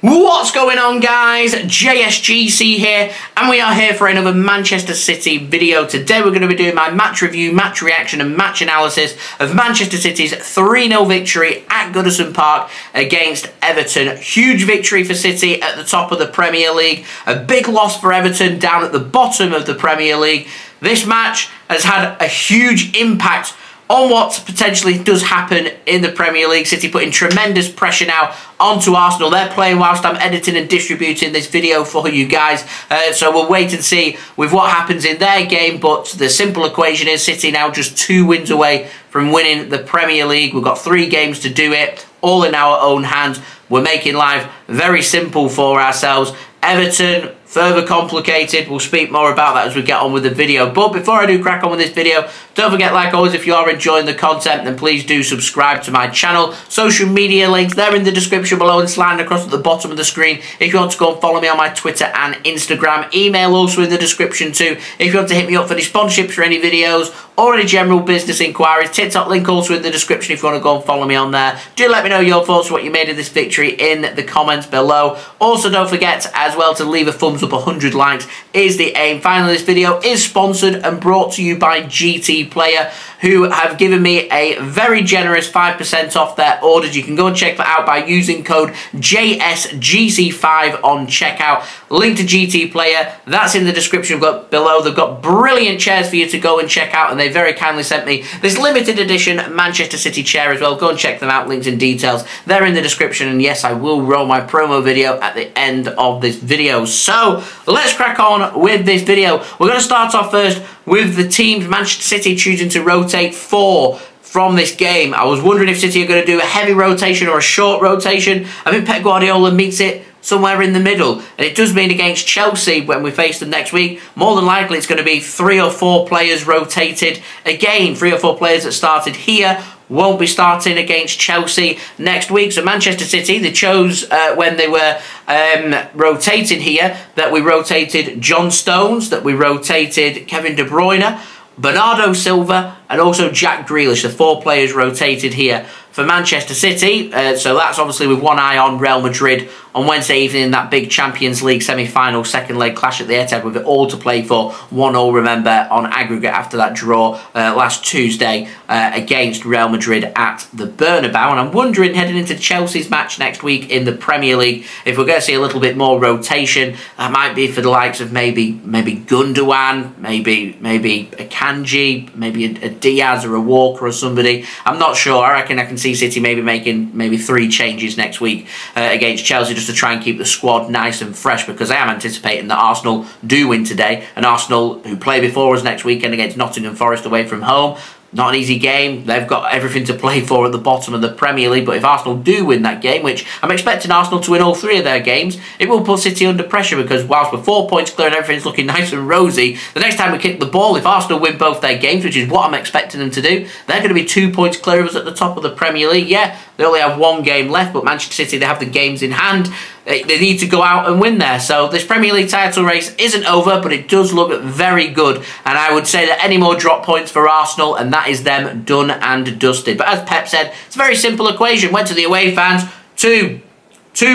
What's going on, guys? JSGC here, and we are here for another Manchester City video. Today we're going to be doing my match review, match reaction and match analysis of Manchester City's 3-0 victory at Goodison Park against Everton. Huge victory for City at the top of the Premier League, a big loss for Everton down at the bottom of the Premier League. This match has had a huge impact on what potentially does happen in the Premier League. City putting tremendous pressure now onto Arsenal. They're playing whilst I'm editing and distributing this video for you guys. So we'll wait and see with what happens in their game. But the simple equation is City now just 2 wins away from winning the Premier League. We've got 3 games to do it, all in our own hands. We're making life very simple for ourselves. Everton, further complicated. We'll speak more about that as we get on with the video. But before I do crack on with this video, don't forget, like always, if you are enjoying the content, then please do subscribe to my channel. Social media links, they're in the description below and sliding across at the bottom of the screen. If you want to go and follow me on my Twitter and Instagram, email also in the description too. If you want to hit me up for any sponsorships for any videos or any general business inquiries, TikTok link also in the description if you want to go and follow me on there. Do let me know your thoughts, what you made of this victory in the comments below. Also, don't forget as well to leave a thumbs up. 100 likes is the aim. Finally, this video is sponsored and brought to you by GT Player, who have given me a very generous 5% off their orders. You can go and check that out by using code JSGC5 on checkout. Link to GT Player, that's in the description below. They've got brilliant chairs for you to go and check out, and they very kindly sent me this limited edition Manchester City chair as well. Go and check them out, links and details. They're in the description, and yes, I will roll my promo video at the end of this video. So, let's crack on with this video. We're going to start off first with the teams. Manchester City choosing to rotate 4 from this game. I was wondering if City are going to do a heavy rotation or a short rotation. I think Pep Guardiola meets it somewhere in the middle, and it does mean against Chelsea when we face them next week, more than likely it's going to be 3 or 4 players rotated again. 3 or 4 players that started here won't be starting against Chelsea next week. So Manchester City, they chose when they were rotating here that we rotated John Stones, that we rotated Kevin De Bruyne, Bernardo Silva and also Jack Grealish. The 4 players rotated here for Manchester City. So that's obviously with one eye on Real Madrid on Wednesday evening in that big Champions League semi-final second leg clash at the Etihad, with it all to play for. 1-1, remember, on aggregate after that draw last Tuesday against Real Madrid at the Bernabeu. And I'm wondering, heading into Chelsea's match next week in the Premier League, if we're going to see a little bit more rotation. That might be for the likes of maybe Gundogan, maybe Akanji, maybe a Dias or a Walker or somebody. I'm not sure. I reckon I can see City maybe making 3 changes next week against Chelsea, just to try and keep the squad nice and fresh, because I am anticipating that Arsenal do win today, and Arsenal, who play before us next weekend against Nottingham Forest away from home. Not an easy game. They've got everything to play for at the bottom of the Premier League. But if Arsenal do win that game, which I'm expecting Arsenal to win all 3 of their games, it will put City under pressure, because whilst we're 4 points clear and everything's looking nice and rosy, the next time we kick the ball, if Arsenal win both their games, which is what I'm expecting them to do, they're going to be 2 points clear of us at the top of the Premier League. Yeah, they only have 1 game left, but Manchester City, they have the games in hand. They need to go out and win there. So this Premier League title race isn't over, but it does look very good. And I would say that any more drop points for Arsenal, and that is them done and dusted. But as Pep said, it's a very simple equation. Went to the away fans, 2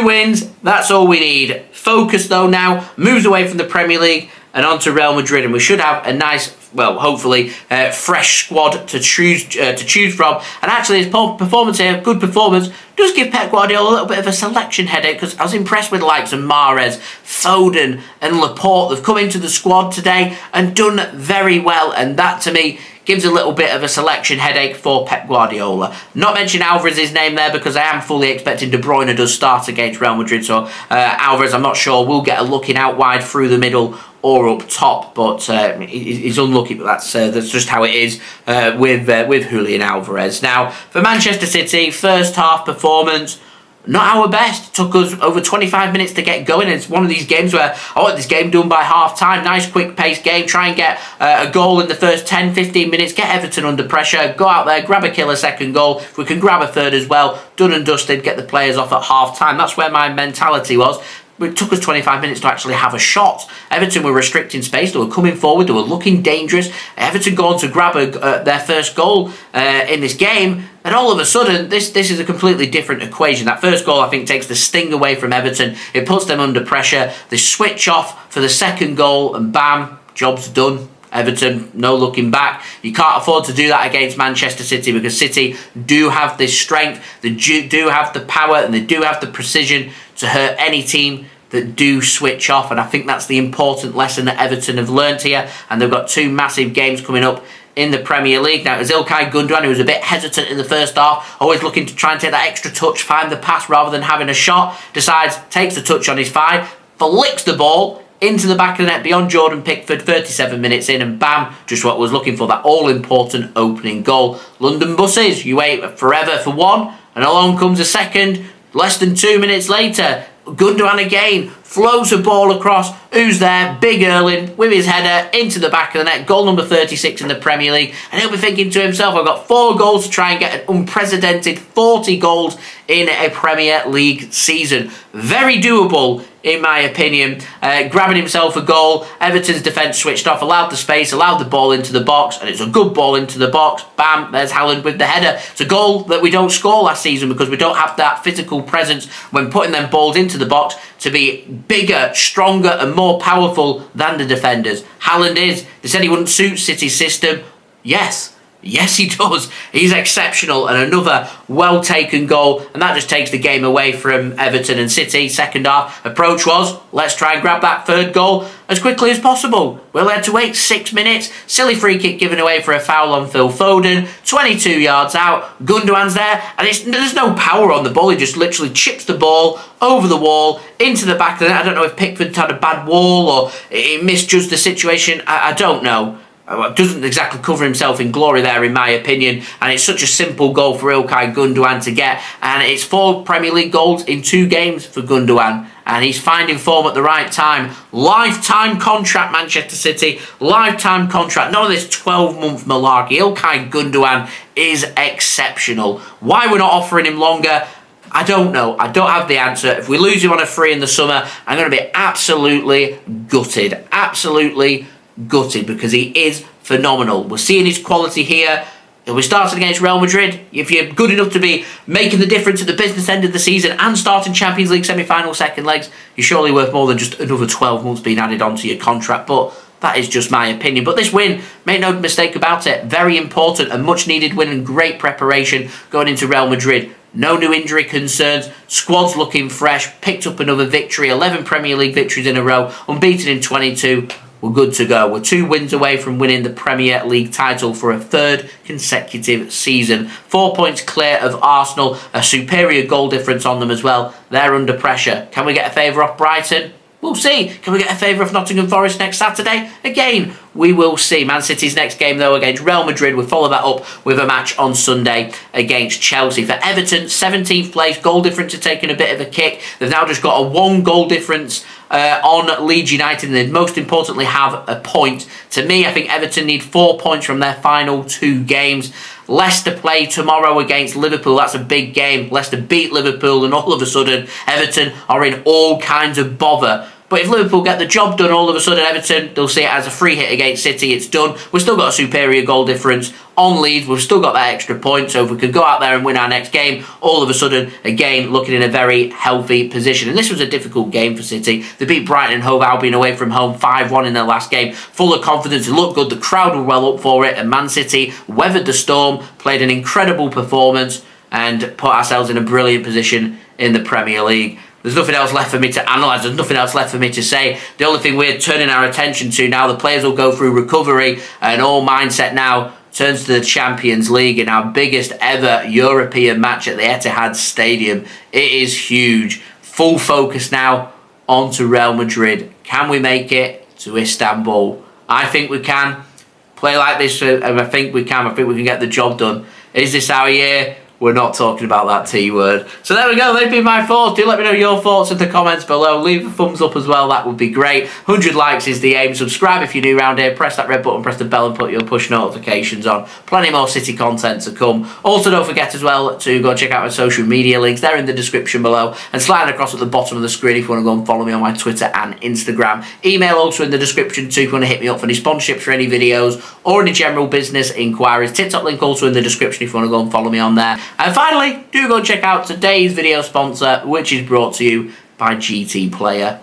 wins, that's all we need. Focus though now, moves away from the Premier League and on to Real Madrid, and we should have a nice, well, hopefully, fresh squad to choose from. And actually, his performance here, good performance, does give Pep Guardiola a little bit of a selection headache, because I was impressed with the likes of Mahrez, Foden and Laporte. They've come into the squad today and done very well, and that to me gives a little bit of a selection headache for Pep Guardiola. Not mention Alvarez's name there, because I am fully expecting De Bruyne does start against Real Madrid. So Alvarez, I'm not sure, will get a looking out wide through the middle or up top, but he's unlucky. But that's just how it is with Julian Alvarez. Now for Manchester City, first half performance, not our best. It took us over 25 minutes to get going. It's one of these games where I want this game done by half time. Nice quick paced game. Try and get a goal in the first 10-15 minutes. Get Everton under pressure. Go out there, grab a killer second goal. If we can grab a third as well, done and dusted. Get the players off at half time. That's where my mentality was. it took us 25 minutes to actually have a shot. Everton were restricting space. They were coming forward. They were looking dangerous. Everton go on to grab their first goal in this game. And all of a sudden, this is a completely different equation. That first goal, I think, takes the sting away from Everton. It puts them under pressure. They switch off for the second goal, and bam, job's done. Everton, no looking back. You can't afford to do that against Manchester City, because City do have this strength, they do have the power, and they do have the precision to hurt any team that do switch off. And I think that's the important lesson that Everton have learnt here. And they've got two massive games coming up in the Premier League. Now, it was Ilkay Gundogan who was a bit hesitant in the first half, always looking to try and take that extra touch, find the pass rather than having a shot. Decides, takes the touch on his thigh, flicks the ball into the back of the net beyond Jordan Pickford, 37 minutes in, and bam, just what I was looking for, that all-important opening goal. London buses, you wait forever for one, and along comes a second. Less than 2 minutes later, Gundogan again floats a ball across. Who's there? Big Erling with his header into the back of the net. Goal number 36 in the Premier League. And he'll be thinking to himself, I've got 4 goals to try and get an unprecedented 40 goals in a Premier League season. Very doable, in my opinion. Grabbing himself a goal. Everton's defence switched off, allowed the space, allowed the ball into the box, and it's a good ball into the box. Bam, there's Haaland with the header. It's a goal that we don't score last season because we don't have that physical presence when putting them balls into the box to be bigger, stronger and more powerful than the defenders. Haaland is. They said he wouldn't suit City's system. Yes. Yes, he does. He's exceptional, and another well-taken goal, and that just takes the game away from Everton and City. Second half approach was, let's try and grab that third goal as quickly as possible. We'll have to wait 6 minutes. Silly free kick given away for a foul on Phil Foden. 22 yards out. Gundogan's there, and there's no power on the ball. He just literally chips the ball over the wall into the back of the net. I don't know if Pickford had a bad wall or he misjudged the situation. I don't know. Doesn't exactly cover himself in glory there, in my opinion, and it's such a simple goal for Ilkay Gundogan to get, and it's 4 Premier League goals in 2 games for Gundogan, and he's finding form at the right time. Lifetime contract, Manchester City, lifetime contract, none of this 12-month malarkey. Ilkay Gundogan is exceptional. Why we're not offering him longer, I don't know. I don't have the answer. If we lose him on a free in the summer, I'm going to be absolutely gutted. Absolutely gutted, because he is phenomenal. We're seeing his quality here. We started against Real Madrid. If you're good enough to be making the difference at the business end of the season and starting Champions League semi-final second legs, you're surely worth more than just another 12 months being added onto your contract. But that is just my opinion. But this win, make no mistake about it, very important, a much needed win and great preparation going into Real Madrid. No new injury concerns, squad's looking fresh, picked up another victory, 11 Premier League victories in a row, unbeaten in 22. We're good to go. We're 2 wins away from winning the Premier League title for a 3rd consecutive season. 4 points clear of Arsenal, a superior goal difference on them as well. They're under pressure. Can we get a favour off Brighton? We'll see. Can we get a favour of Nottingham Forest next Saturday? Again, we will see. Man City's next game, though, against Real Madrid. We'll follow that up with a match on Sunday against Chelsea. For Everton, 17th place. Goal difference has taken a bit of a kick. They've now just got a 1 goal difference on Leeds United, and they most importantly have a point. To me, I think Everton need 4 points from their final 2 games. Leicester play tomorrow against Liverpool. That's a big game. Leicester beat Liverpool, and all of a sudden Everton are in all kinds of bother. But if Liverpool get the job done, all of a sudden Everton, they'll see it as a free hit against City. It's done. We've still got a superior goal difference on Leeds. We've still got that extra point. So if we can go out there and win our next game, all of a sudden, again, looking in a very healthy position. And this was a difficult game for City. They beat Brighton and Hove Albion away from home 5-1 in their last game. Full of confidence. It looked good. The crowd were well up for it. And Man City weathered the storm, played an incredible performance, and put ourselves in a brilliant position in the Premier League. There's nothing else left for me to analyse. There's nothing else left for me to say. The only thing we're turning our attention to now, the players will go through recovery, and all mindset now turns to the Champions League in our biggest ever European match at the Etihad Stadium. It is huge. Full focus now onto Real Madrid. Can we make it to Istanbul? I think we can. Play like this, and I think we can. I think we can get the job done. Is this our year? we're not talking about that T word. So there we go, they've been my thoughts. Do let me know your thoughts in the comments below. Leave a thumbs up as well, that would be great. 100 likes is the aim. Subscribe if you're new around here. Press that red button, press the bell and put your push notifications on. Plenty more City content to come. Also, don't forget as well to go and check out my social media links. They're in the description below. And sliding across at the bottom of the screen if you want to go and follow me on my Twitter and Instagram. Email also in the description too if you want to hit me up for any sponsorships for any videos or any general business inquiries. TikTok link also in the description if you want to go and follow me on there. And finally, do go and check out today's video sponsor, which is brought to you by GT Player.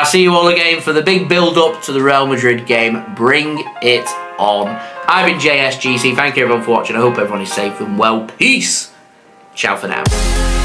See you all again for the big build-up to the Real Madrid game. Bring it on. I've been JSGC. Thank you everyone for watching. I hope everyone is safe and well. Peace. Ciao for now.